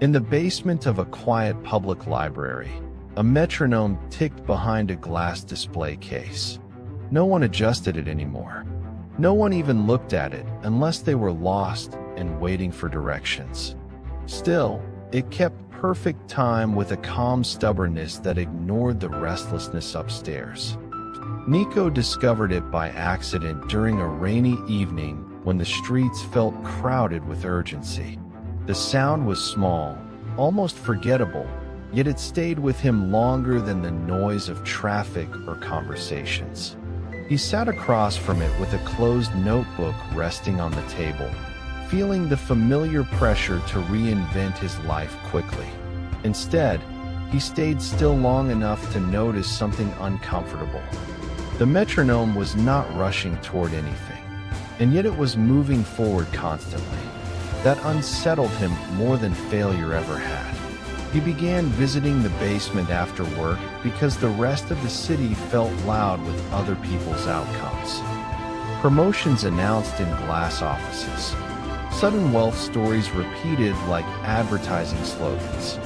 In the basement of a quiet public library, a metronome ticked behind a glass display case. No one adjusted it anymore. No one even looked at it unless they were lost and waiting for directions. Still, it kept perfect time with a calm stubbornness that ignored the restlessness upstairs. Nico discovered it by accident during a rainy evening when the streets felt crowded with urgency. The sound was small, almost forgettable, yet it stayed with him longer than the noise of traffic or conversations. He sat across from it with a closed notebook resting on the table, feeling the familiar pressure to reinvent his life quickly. Instead, he stayed still long enough to notice something uncomfortable. The metronome was not rushing toward anything, and yet it was moving forward constantly. That unsettled him more than failure ever had. He began visiting the basement after work because the rest of the city felt loud with other people's outcomes. Promotions announced in glass offices. Sudden wealth stories repeated like advertising slogans.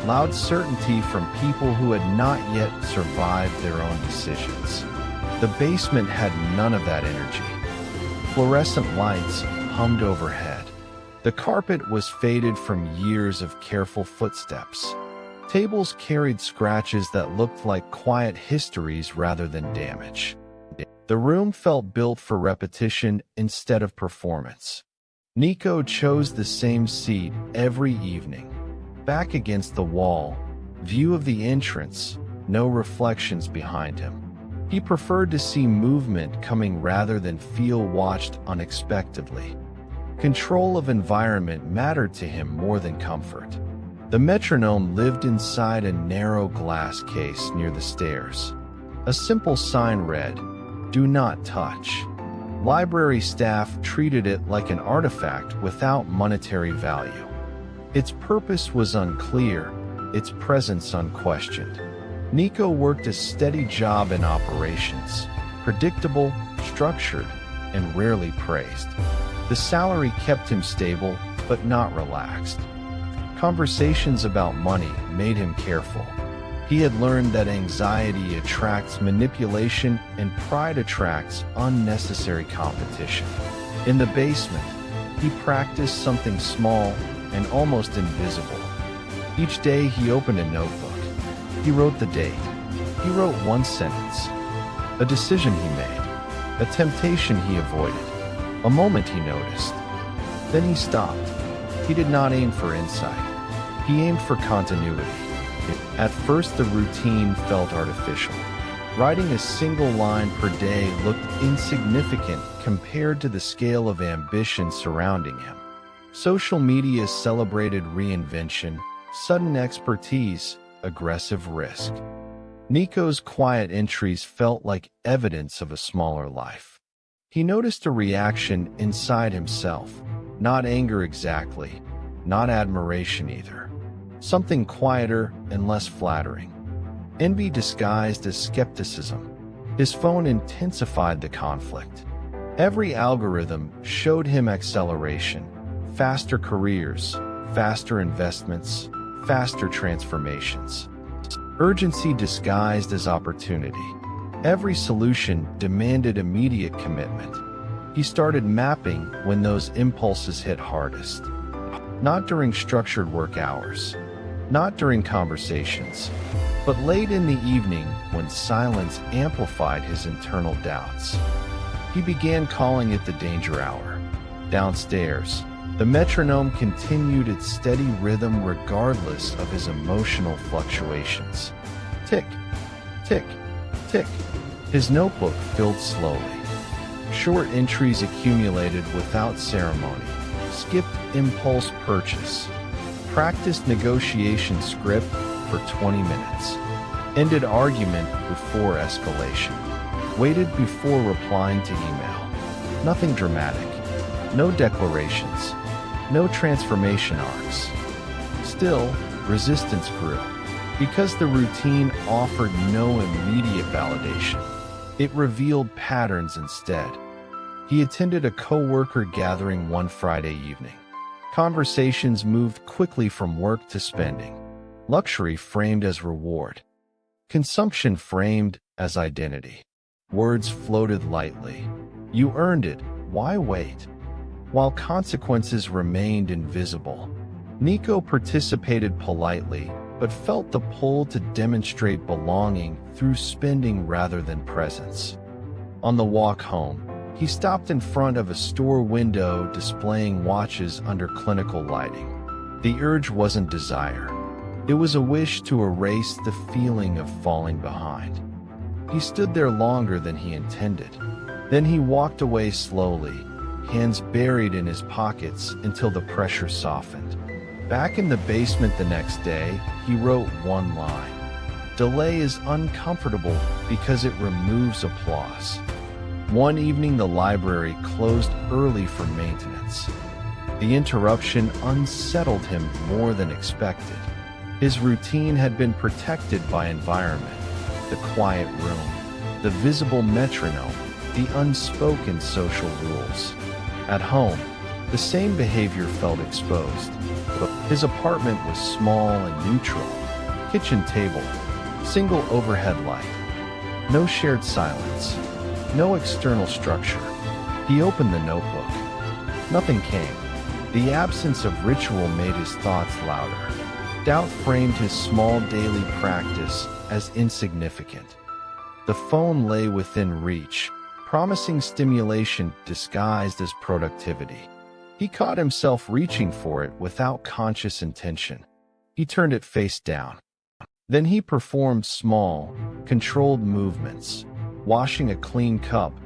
Loud certainty from people who had not yet survived their own decisions. The basement had none of that energy. Fluorescent lights hummed overhead. The carpet was faded from years of careful footsteps. Tables carried scratches that looked like quiet histories rather than damage. The room felt built for repetition instead of performance. Nico chose the same seat every evening. Back against the wall, view of the entrance, no reflections behind him. He preferred to see movement coming rather than feel watched unexpectedly. Control of environment mattered to him more than comfort. The metronome lived inside a narrow glass case near the stairs. A simple sign read, "Do not touch." Library staff treated it like an artifact without monetary value. Its purpose was unclear, its presence unquestioned. Nico worked a steady job in operations, predictable, structured, and rarely praised. The salary kept him stable, but not relaxed. Conversations about money made him careful. He had learned that anxiety attracts manipulation and pride attracts unnecessary competition. In the basement, he practiced something small and almost invisible. Each day he opened a notebook. He wrote the date. He wrote one sentence. A decision he made. A temptation he avoided. A moment he noticed. Then he stopped. He did not aim for insight. He aimed for continuity. At first the routine felt artificial. Writing a single line per day looked insignificant compared to the scale of ambition surrounding him. Social media celebrated reinvention, sudden expertise, aggressive risk. Nico's quiet entries felt like evidence of a smaller life. He noticed a reaction inside himself, not anger exactly, not admiration either. Something quieter and less flattering. Envy disguised as skepticism. His phone intensified the conflict. Every algorithm showed him acceleration, faster careers, faster investments, faster transformations. Urgency disguised as opportunity. Every solution demanded immediate commitment. He started mapping when those impulses hit hardest. Not during structured work hours, not during conversations, but late in the evening when silence amplified his internal doubts. He began calling it the danger hour. Downstairs, the metronome continued its steady rhythm regardless of his emotional fluctuations. Tick, tick, tick. His notebook filled slowly. Short entries accumulated without ceremony. Skipped impulse purchase. Practiced negotiation script for 20 minutes. Ended argument before escalation. Waited before replying to email. Nothing dramatic. No declarations. No transformation arcs. Still, resistance grew. Because the routine offered no immediate validation, it revealed patterns instead. He attended a co-worker gathering one Friday evening. Conversations moved quickly from work to spending. Luxury framed as reward. Consumption framed as identity. Words floated lightly. You earned it, why wait? While consequences remained invisible. Nico participated politely, but felt the pull to demonstrate belonging through spending rather than presence. On the walk home, he stopped in front of a store window displaying watches under clinical lighting. The urge wasn't desire. It was a wish to erase the feeling of falling behind. He stood there longer than he intended. Then he walked away slowly, hands buried in his pockets until the pressure softened. Back in the basement the next day, he wrote one line. Delay is uncomfortable because it removes applause. One evening the library closed early for maintenance. The interruption unsettled him more than expected. His routine had been protected by environment, the quiet room, the visible metronome, the unspoken social rules. At home, the same behavior felt exposed. His apartment was small and neutral. Kitchen table, single overhead light. No shared silence. No external structure. He opened the notebook. Nothing came. The absence of ritual made his thoughts louder. Doubt framed his small daily practice as insignificant. The phone lay within reach, promising stimulation disguised as productivity. He caught himself reaching for it without conscious intention. He turned it face down. Then he performed small, controlled movements, washing a clean cup,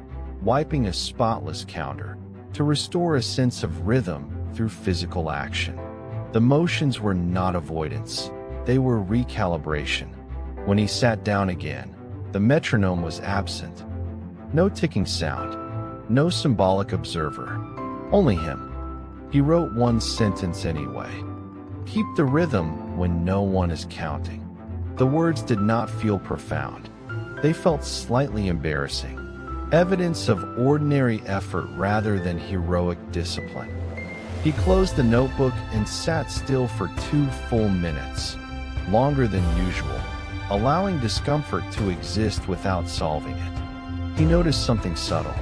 wiping a spotless counter, to restore a sense of rhythm through physical action. The motions were not avoidance, they were recalibration. When he sat down again, the metronome was absent. No ticking sound, no symbolic observer, only him. He wrote one sentence anyway. Keep the rhythm when no one is counting. The words did not feel profound. They felt slightly embarrassing. Evidence of ordinary effort rather than heroic discipline. He closed the notebook and sat still for 2 full minutes, longer than usual, allowing discomfort to exist without solving it. He noticed something subtle.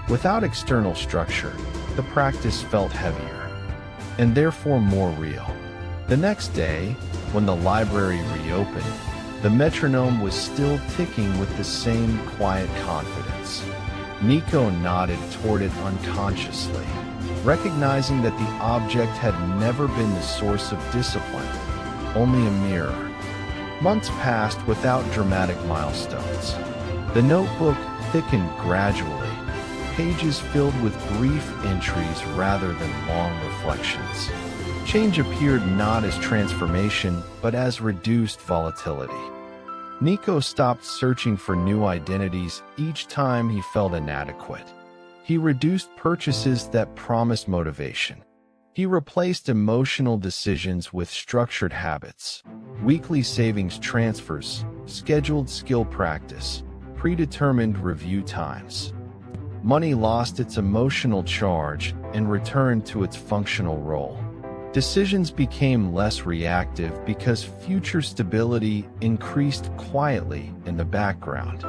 Without external structure, the practice felt heavier, and therefore more real. The next day, when the library reopened, the metronome was still ticking with the same quiet confidence. Nico nodded toward it unconsciously, recognizing that the object had never been the source of discipline, only a mirror. Months passed without dramatic milestones. The notebook thickened gradually, pages filled with brief entries rather than long reflections. Change appeared not as transformation, but as reduced volatility. Nico stopped searching for new identities each time he felt inadequate. He reduced purchases that promised motivation. He replaced emotional decisions with structured habits, weekly savings transfers, scheduled skill practice, predetermined review times. Money lost its emotional charge and returned to its functional role. Decisions became less reactive because future stability increased quietly in the background.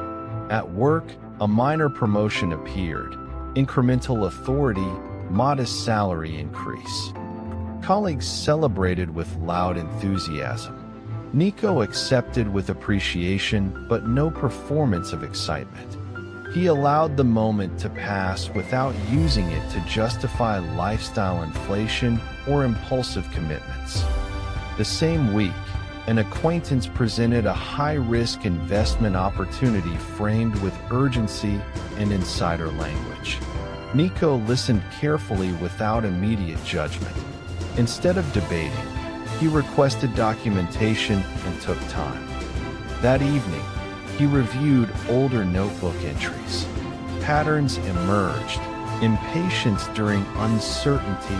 At work, a minor promotion appeared, incremental authority, modest salary increase. Colleagues celebrated with loud enthusiasm. Nico accepted with appreciation, but no performance of excitement. He allowed the moment to pass without using it to justify lifestyle inflation or impulsive commitments. The same week, an acquaintance presented a high-risk investment opportunity framed with urgency and insider language. Nico listened carefully without immediate judgment. Instead of debating, he requested documentation and took time. That evening, he reviewed older notebook entries. Patterns emerged: impatience during uncertainty,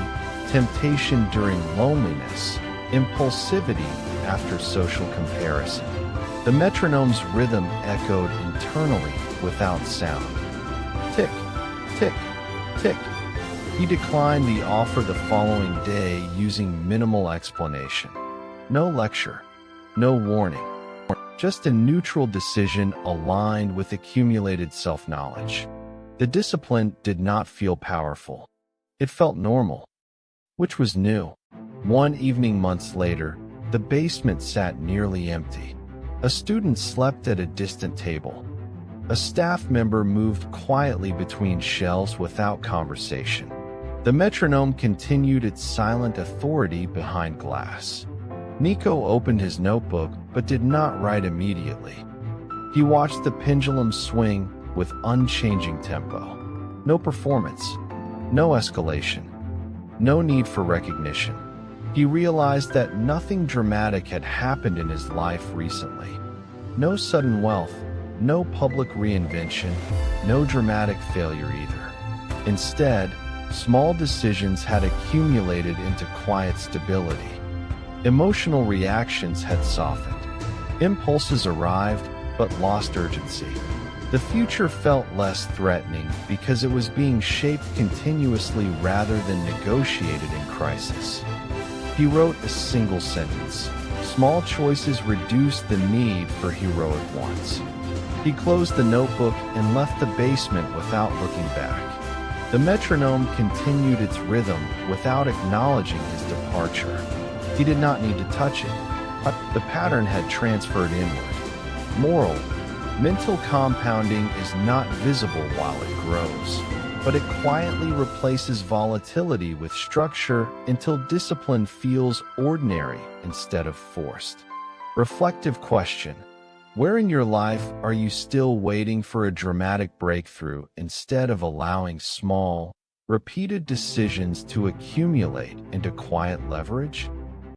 temptation during loneliness, impulsivity after social comparison. The metronome's rhythm echoed internally without sound. Tick, tick, tick. He declined the offer the following day using minimal explanation. No lecture, no warning, just a neutral decision aligned with accumulated self-knowledge. The discipline did not feel powerful. It felt normal, which was new. One evening months later, the basement sat nearly empty. A student slept at a distant table. A staff member moved quietly between shelves without conversation. The metronome continued its silent authority behind glass. Nico opened his notebook but did not write immediately. He watched the pendulum swing with unchanging tempo. No performance, no escalation, no need for recognition. He realized that nothing dramatic had happened in his life recently. No sudden wealth, no public reinvention, no dramatic failure either. Instead, small decisions had accumulated into quiet stability. Emotional reactions had softened. Impulses arrived, but lost urgency. The future felt less threatening because it was being shaped continuously rather than negotiated in crisis. He wrote a single sentence. Small choices reduce the need for heroic wants. He closed the notebook and left the basement without looking back. The metronome continued its rhythm without acknowledging his departure. He did not need to touch it. The pattern had transferred inward. Moral: mental compounding is not visible while it grows, but it quietly replaces volatility with structure until discipline feels ordinary instead of forced. Reflective question: where in your life are you still waiting for a dramatic breakthrough instead of allowing small, repeated decisions to accumulate into quiet leverage?